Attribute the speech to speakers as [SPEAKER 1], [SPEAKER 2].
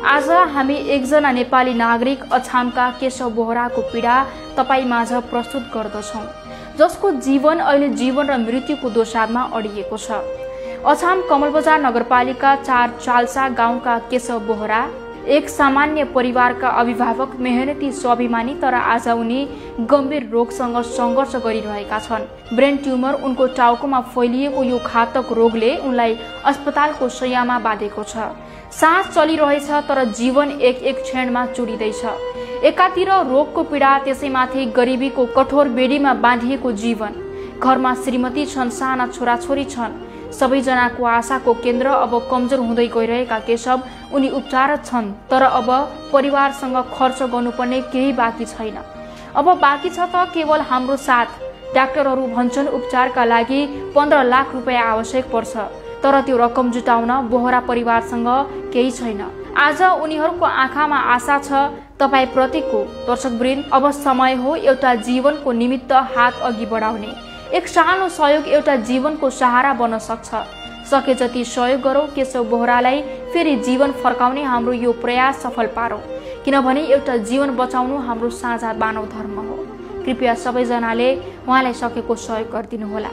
[SPEAKER 1] आज हामी एकजना नेपाली नागरिक अछामका केशव बोहराको पीडा तपाई माझ प्रस्तुत गर्दछौं, जसको जीवन अहिले जीवन र मृत्युको दोसारमा अडिएको छ। अछाम कमलबजार नगरपालिका 4 चाल्सा गाउँका केशव बोहरा एक सामान्य परिवारका अभिभावक, मेहनती, स्वाभिमानी, तर आज उनी गम्भीर रोगसँग संघर्ष गरिरहेका छन्। ब्रेन ट्युमर उनको टाउकोमा फैलिएको यो घातक रोगले उनलाई अस्पतालको शय्यामा बाँधेको छ। सास चलिरहेछ तर जीवन एक एक क्षणमा चुडिँदैछ। एकातिर रोगको पीडा, त्यसैमाथि गरिबीको कठोर बेडीमा बाँधिएको जीवन। घरमा श्रीमती छन्, साना छोराछोरी छन्। सबैजनाको आशाको केन्द्र अब कमजोर हुँदै गइरहेका केशव उनी उपचारत छन्, तर अब परिवारसँग खर्च गर्नुपर्ने केही बाँकी छैन। अब बाँकी छ त केवल हाम्रो साथ। डाक्टरहरू भन्छन् उपचारका लागि 15 लाख रुपियाँ आवश्यक पर्छ, तर त्यो रकम जुटाउन बोहरा परिवारसँग केही छैन। आज उनीहरूको आँखामा आशा छ तपाई प्रतिको। दर्शकवृन्द, अब समय हो एउटा जीवनको निमित्त हात अघि बढाउने। एक सानो सहयोग एउटा जीवनको सहारा बन्न सक्छ। सके जति सहयोग गरौं, केशव बोहरालाई फेरि जीवन फर्काउने हाम्रो यो प्रयास सफल पारौं, किनभने एउटा जीवन बचाउनु हाम्रो साझा मानव धर्म हो। कृपया सबैजनाले उहाँलाई सकेको सहयोग गरिदिनु होला।